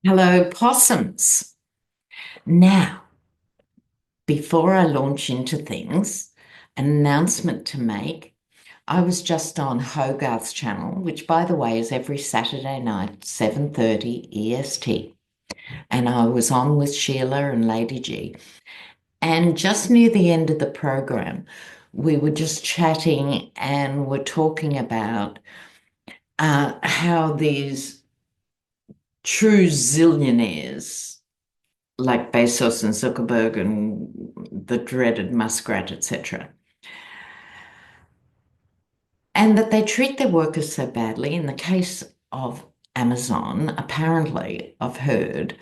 Hello, possums. Now, before I launch into things, an announcement to make. I was just on Hogarth's channel, which, by the way, is every Saturday night, 7:30 EST. And I was on with Sheila and Lady G. And just near the end of the program, we were just chatting and were talking about how these true zillionaires like Bezos and Zuckerberg and the dreaded Muskrat, etc. And that they treat their workers so badly. In the case of Amazon, apparently, I've heard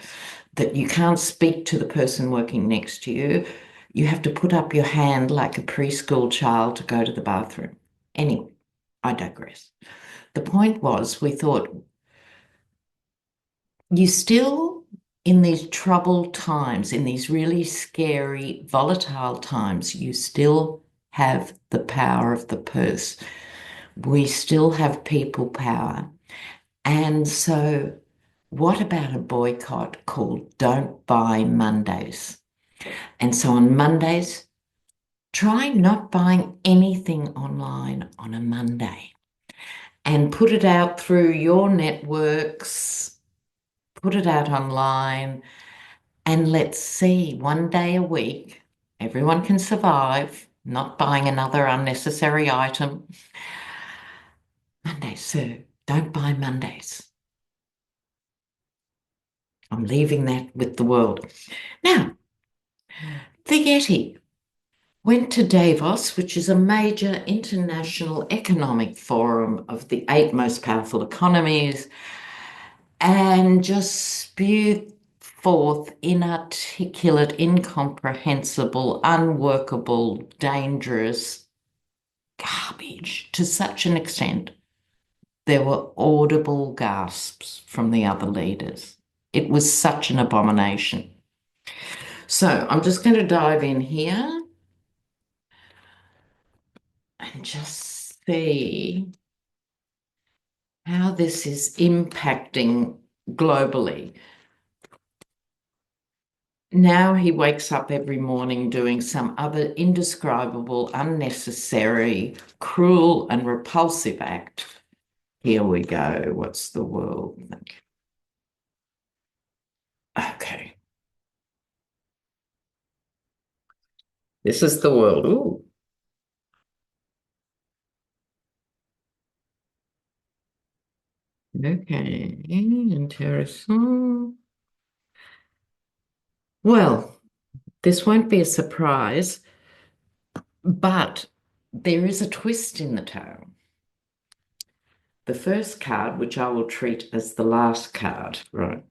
that you can't speak to the person working next to you. You have to put up your hand like a preschool child to go to the bathroom. Anyway, I digress. The point was, we thought, you still, in these troubled times, in these really scary, volatile times, you still have the power of the purse. We still have people power. And so, what about a boycott called Don't Buy Mondays? And so on Mondays, try not buying anything online on a Monday and put it out through your networks, put it out online, and let's see, one day a week, everyone can survive, not buying another unnecessary item. Mondays, sir, don't buy Mondays. I'm leaving that with the world. Now, the Yeti went to Davos, which is a major international economic forum of the eight most powerful economies, and just spewed forth inarticulate, incomprehensible, unworkable, dangerous garbage to such an extent there were audible gasps from the other leaders. It was such an abomination. So I'm just going to dive in here and just see how this is impacting globally. Now he wakes up every morning doing some other indescribable, unnecessary, cruel, and repulsive act. Here we go. What's the world think? Okay. This is the world. Ooh. Okay. Interesting. Well, this won't be a surprise, but there is a twist in the tale. The first card, which I will treat as the last card, right?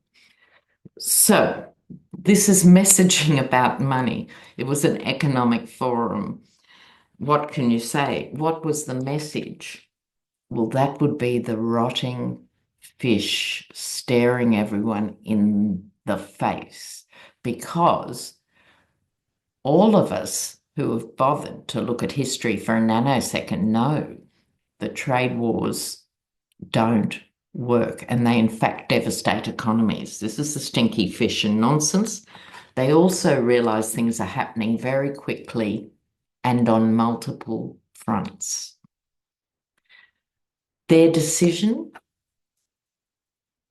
So this is messaging about money. It was an economic forum. What can you say? What was the message? Well, that would be the rotting fish staring everyone in the face, because all of us who have bothered to look at history for a nanosecond know that trade wars don't work, and they in fact devastate economies. This is the stinky fish and nonsense. They also realize things are happening very quickly and on multiple fronts. Their decision,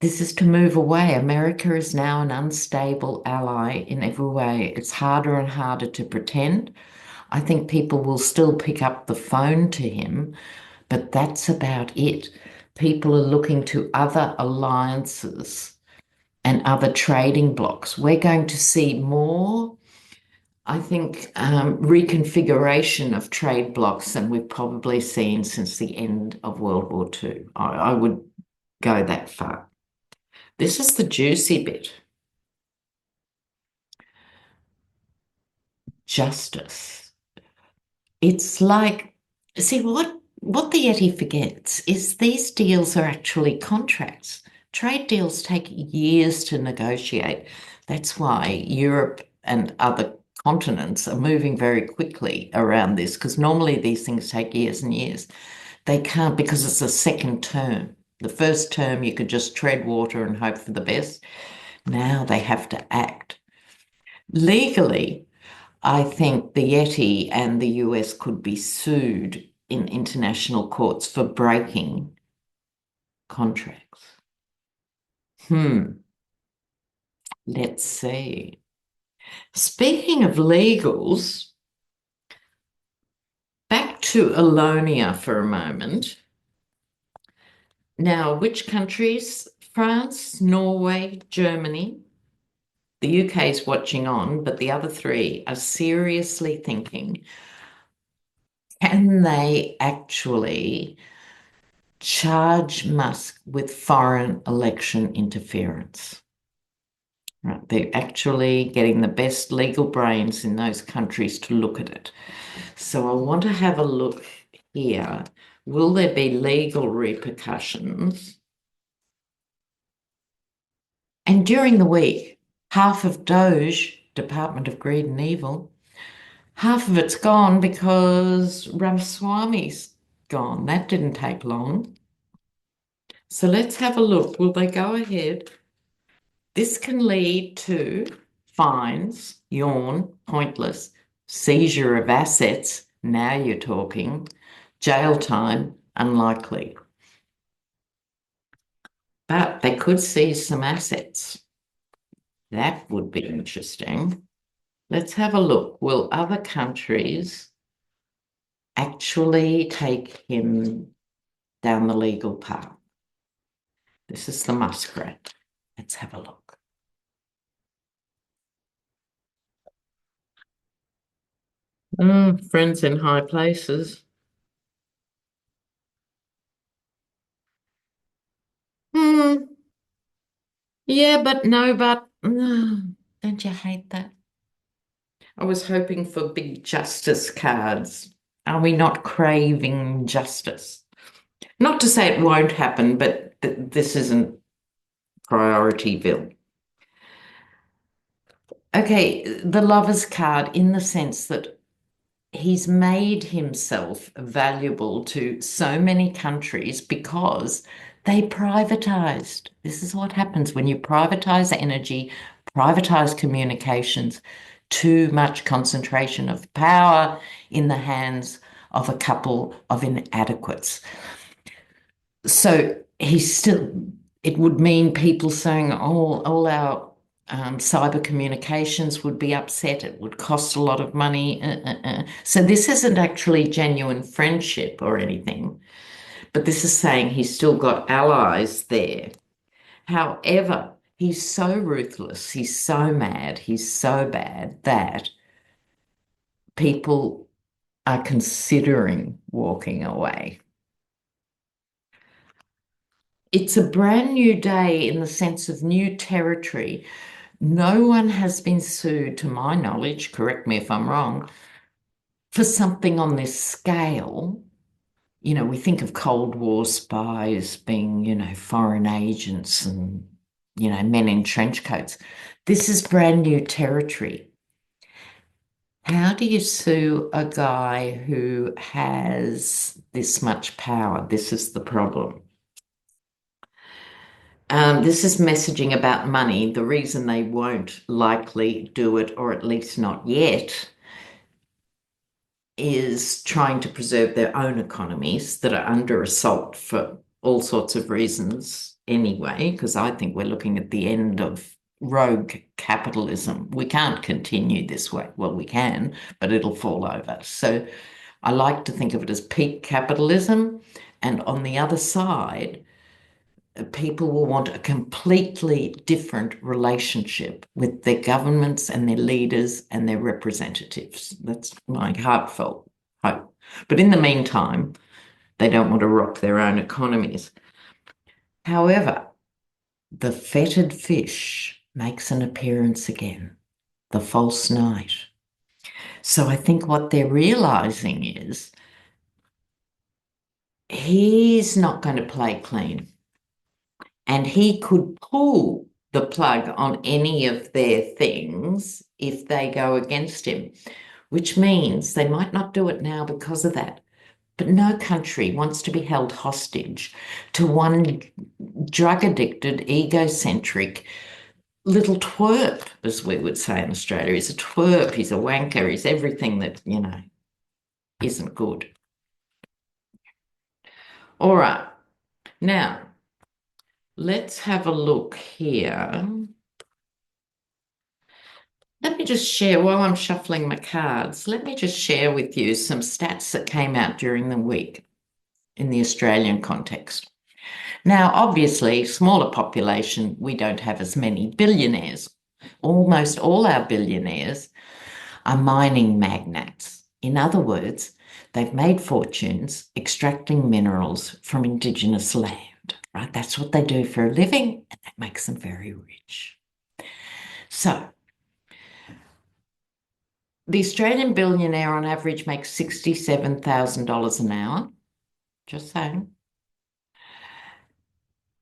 this is to move away. America is now an unstable ally in every way. It's harder and harder to pretend. I think people will still pick up the phone to him, but that's about it. People are looking to other alliances and other trading blocks. We're going to see more, I think, reconfiguration of trade blocks than we've probably seen since the end of World War II. I would go that far. This is the juicy bit. Justice. It's like, see, what the Yeti forgets is these deals are actually contracts. Trade deals take years to negotiate. That's why Europe and other continents are moving very quickly around this, because normally these things take years and years. They can't, because it's a second term. The first term, you could just tread water and hope for the best. Now they have to act. Legally, I think the Yeti and the US could be sued in international courts for breaking contracts. Let's see. Speaking of legals, back to Alonia for a moment. Now, which countries? France, Norway, Germany. The UK is watching on, but the other three are seriously thinking, can they actually charge Musk with foreign election interference? Right, they're actually getting the best legal brains in those countries to look at it. So I want to have a look here. Will there be legal repercussions? And during the week, half of Doge, Department of Greed and Evil, half of it's gone because Ramaswamy's gone. That didn't take long. So let's have a look. Will they go ahead? This can lead to fines, yawn, pointless, seizure of assets, now you're talking, jail time, unlikely. But they could seize some assets. That would be interesting. Let's have a look. Will other countries actually take him down the legal path? This is the muskrat. Let's have a look. Friends in high places. Hmm. Yeah, but no, but don't you hate that? I was hoping for big justice cards. Are we not craving justice? Not to say it won't happen, but this isn't priorityville. Okay, the lover's card in the sense that he's made himself valuable to so many countries because they privatized. This is what happens when you privatize energy, privatize communications, too much concentration of power in the hands of a couple of inadequates. So he's still, it would mean people saying, oh, all our cyber communications would be upset. It would cost a lot of money. So this isn't actually genuine friendship or anything, but this is saying he's still got allies there. However, he's so ruthless, he's so mad, he's so bad that people are considering walking away. It's a brand new day in the sense of new territory. No one has been sued, to my knowledge, correct me if I'm wrong, for something on this scale. You know, we think of Cold War spies being, foreign agents and, men in trench coats. This is brand new territory. How do you sue a guy who has this much power? This is the problem. This is messaging about money. The reason they won't likely do it, or at least not yet, is trying to preserve their own economies that are under assault for all sorts of reasons anyway, because I think we're looking at the end of rogue capitalism. We can't continue this way. Well, we can, but it'll fall over. So I like to think of it as peak capitalism. And on the other side, people will want a completely different relationship with their governments and their leaders and their representatives. That's my heartfelt hope. But in the meantime, they don't want to rock their own economies. However, the fetid fish makes an appearance again, the false knight. So I think what they're realizing is he's not going to play clean. And he could pull the plug on any of their things if they go against him, which means they might not do it now because of that. But no country wants to be held hostage to one drug addicted, egocentric, little twerp, as we would say in Australia. He's a twerp, he's a wanker, he's everything that, isn't good. All right. Now, let's have a look here. Let me just share, while I'm shuffling my cards, let me just share with you some stats that came out during the week in the Australian context. Now, obviously, smaller population, we don't have as many billionaires. Almost all our billionaires are mining magnates. In other words, they've made fortunes extracting minerals from Indigenous land, right? That's what they do for a living, and that makes them very rich. So, the Australian billionaire on average makes $67,000 an hour, just saying.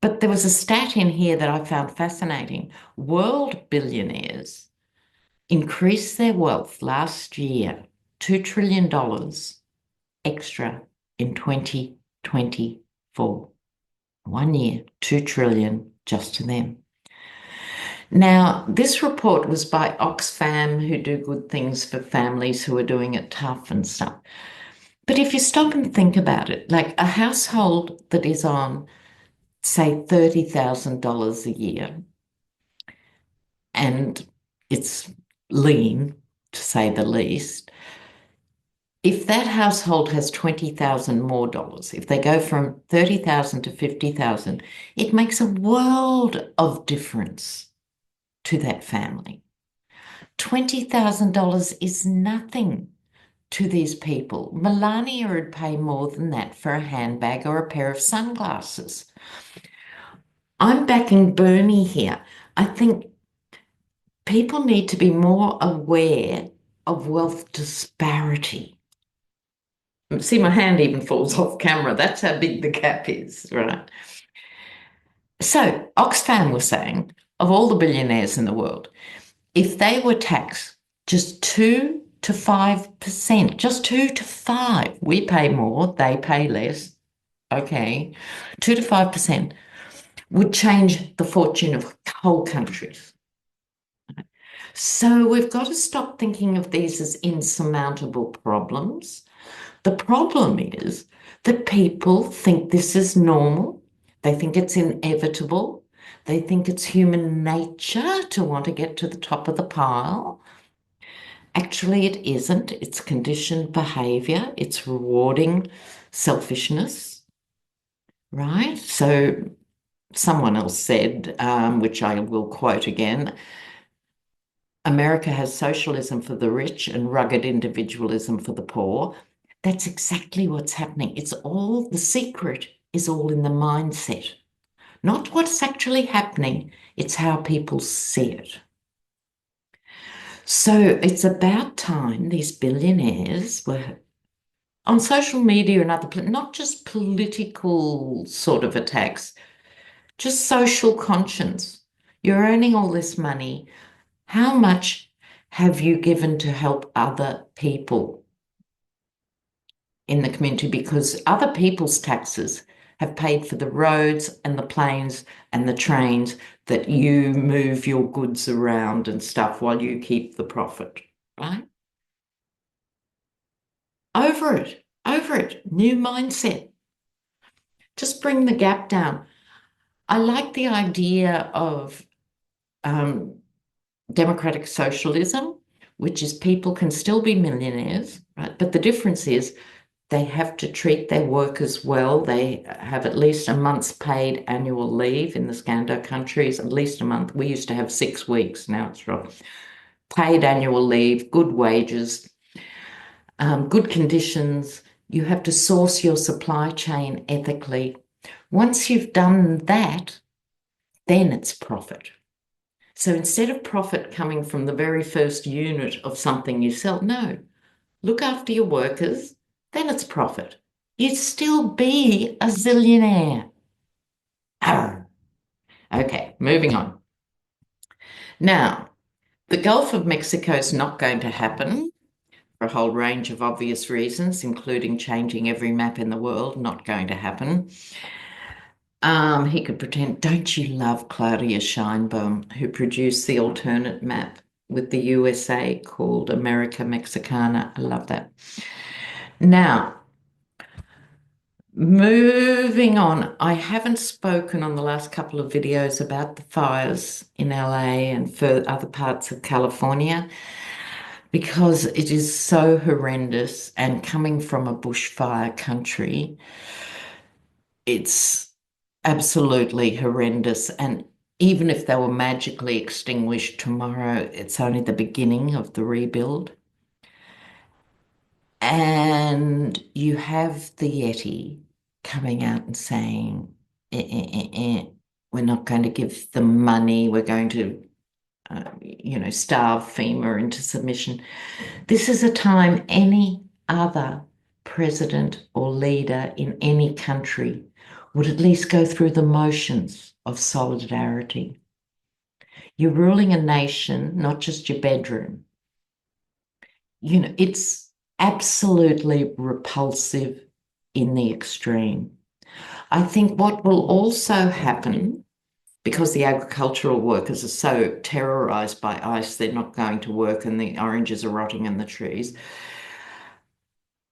But there was a stat in here that I found fascinating. World billionaires increased their wealth last year, $2 trillion extra in 2024. 1 year, 2 trillion just to them. Now, this report was by Oxfam, who do good things for families who are doing it tough and stuff. But if you stop and think about it, like a household that is on, say, $30,000 a year, and it's lean, to say the least, if that household has $20,000 more dollars, if they go from 30,000 to 50,000, it makes a world of difference to that family. $20,000 is nothing to these people. Melania would pay more than that for a handbag or a pair of sunglasses. I'm backing Bernie here. I think people need to be more aware of wealth disparity. See, my hand even falls off camera. That's how big the gap is, right? So Oxfam was saying, of all the billionaires in the world, if they were taxed just 2 to 5%, just 2 to 5, we pay more, they pay less, okay, 2 to 5% would change the fortune of whole countries. So we've got to stop thinking of these as insurmountable problems. The problem is that people think this is normal. They think it's inevitable. They think it's human nature to want to get to the top of the pile. Actually, it isn't. It's conditioned behavior. It's rewarding selfishness, right? So someone else said, which I will quote again, America has socialism for the rich and rugged individualism for the poor. That's exactly what's happening. It's all, the secret is all in the mindset, not what's actually happening. It's how people see it. So it's about time these billionaires were on social media and other, not just political sort of attacks, just social conscience. You're earning all this money. How much have you given to help other people in the community? Because other people's taxes have paid for the roads and the planes and the trains that you move your goods around and stuff while you keep the profit, right? Over it, new mindset. Just bring the gap down. I like the idea of democratic socialism, which is people can still be millionaires, right? But the difference is they have to treat their workers well. They have at least a month's paid annual leave in the Scando countries, at least a month. We used to have 6 weeks, now it's wrong. Paid annual leave, good wages, good conditions. You have to source your supply chain ethically. Once you've done that, then it's profit. So instead of profit coming from the very first unit of something you sell, no, look after your workers, then it's profit. You'd still be a zillionaire. Arr. Okay, moving on. Now, the Gulf of Mexico is not going to happen for a whole range of obvious reasons, including changing every map in the world, not going to happen. He could pretend. Don't you love Claudia Scheinbaum, who produced the alternate map with the USA called America Mexicana? I love that. Now, moving on, I haven't spoken on the last couple of videos about the fires in LA and for other parts of California because it is so horrendous, and coming from a bushfire country, it's absolutely horrendous. And even if they were magically extinguished tomorrow, it's only the beginning of the rebuild. And you have the Yeti coming out and saying, we're not going to give them money, we're going to, starve FEMA into submission. This is a time any other president or leader in any country would at least go through the motions of solidarity. You're ruling a nation, not just your bedroom. It's absolutely repulsive in the extreme. I think what will also happen, because the agricultural workers are so terrorized by ice, they're not going to work and the oranges are rotting in the trees.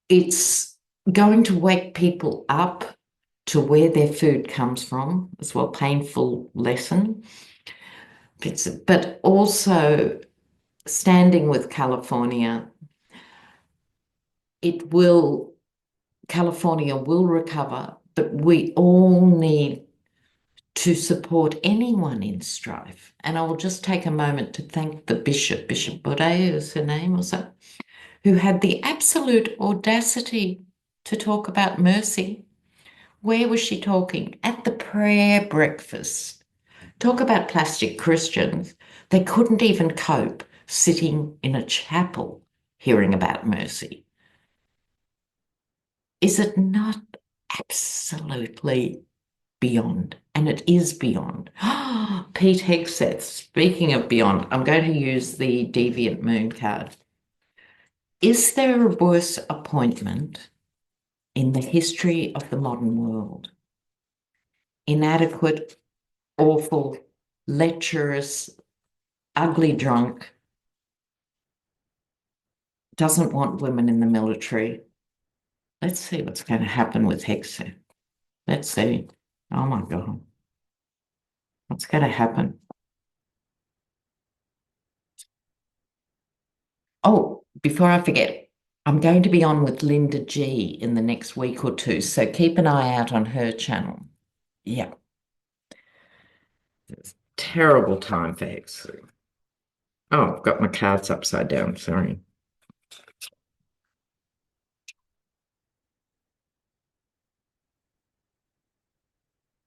It's going to wake people up to where their food comes from as well, painful lesson. But also standing with California, California will recover, but we all need to support anyone in strife. And I will just take a moment to thank the Bishop Bode is her name or so, who had the absolute audacity to talk about mercy. Where was she talking? At the prayer breakfast. Talk about plastic Christians. They couldn't even cope sitting in a chapel hearing about mercy. Is it not absolutely beyond? And it is beyond. Pete Hegseth, speaking of beyond, I'm going to use the Deviant Moon card. Is there a worse appointment in the history of the modern world? Inadequate, awful, lecherous, ugly drunk, doesn't want women in the military. Let's see what's going to happen with Hegseth. Let's see. Oh my God. What's going to happen? Oh, before I forget, I'm going to be on with Linda G in the next week or two, so keep an eye out on her channel. Yeah. It's terrible time for Hegseth. Oh, I've got my cards upside down, sorry.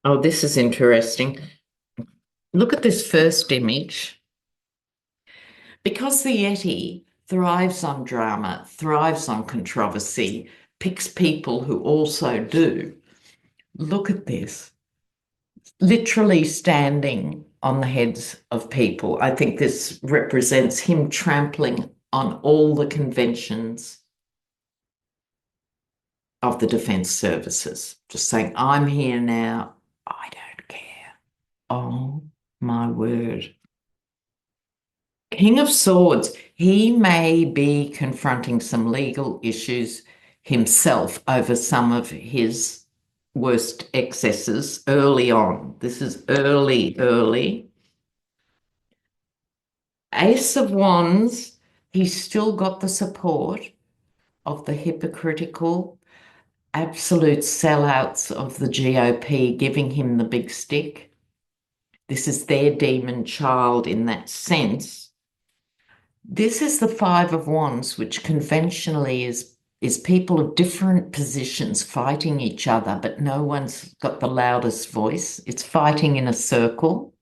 Oh, this is interesting. Look at this first image. Because the Yeti thrives on drama, thrives on controversy, picks people who also do. Look at this. Literally standing on the heads of people. I think this represents him trampling on all the conventions of the defense services. Just saying, I'm here now. I don't care. Oh my word. King of Swords, he may be confronting some legal issues himself over some of his worst excesses early on. This is early. Ace of Wands, he's still got the support of the hypocritical, absolute sellouts of the GOP giving him the big stick. This is their demon child in that sense. This is the Five of Wands, which conventionally is people of different positions fighting each other, but no one's got the loudest voice. It's fighting in a circle.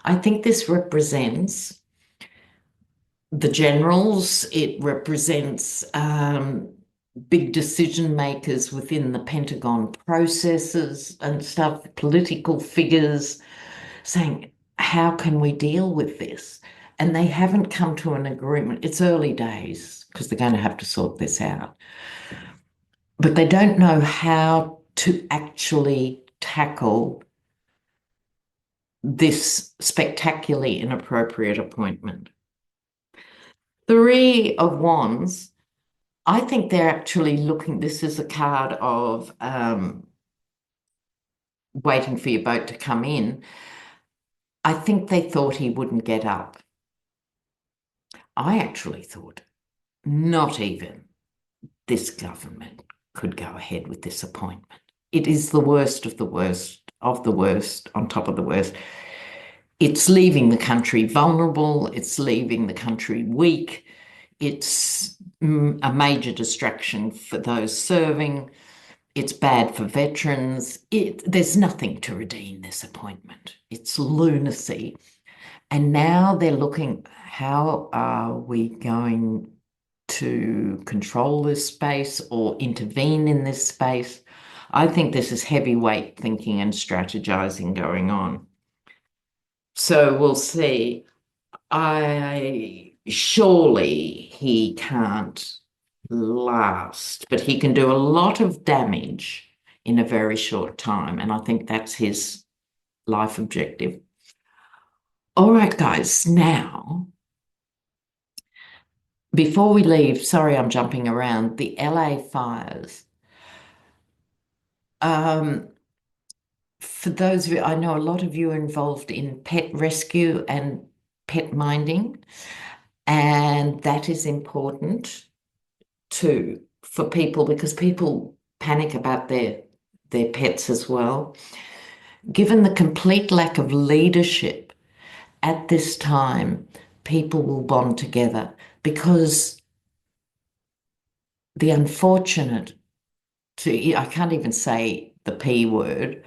I think this represents the generals. It represents big decision makers within the Pentagon processes and stuff, political figures saying, how can we deal with this? And they haven't come to an agreement. It's early days because they're going to have to sort this out. But they don't know how to actually tackle this spectacularly inappropriate appointment. 3 of Wands, I think they're actually looking, this is a card of waiting for your boat to come in. I think they thought he wouldn't get up. I actually thought not even this government could go ahead with this appointment. It is the worst of the worst of the worst on top of the worst. It's leaving the country vulnerable. It's leaving the country weak. It's a major distraction for those serving. It's bad for veterans. There's nothing to redeem this appointment. It's lunacy. And now they're looking, how are we going to control this space or intervene in this space? I think this is heavyweight thinking and strategizing going on. So we'll see. Surely he can't last, but he can do a lot of damage in a very short time. And I think that's his life objective. All right, guys, now, before we leave, sorry, I'm jumping around, the LA fires. For those of you, I know a lot of you are involved in pet rescue and pet minding, and that is important too for people because people panic about their pets as well. Given the complete lack of leadership at this time, people will bond together because the unfortunate, I can't even say the P word,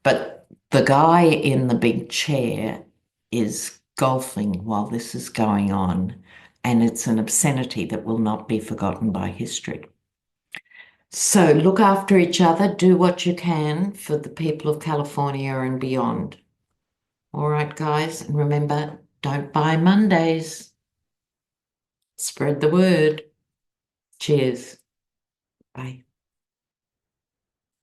but the guy in the big chair is golfing while this is going on, and it's an obscenity that will not be forgotten by history. So look after each other, do what you can for the people of California and beyond. All right, guys, and remember, don't buy Mondays. Spread the word. Cheers. Bye.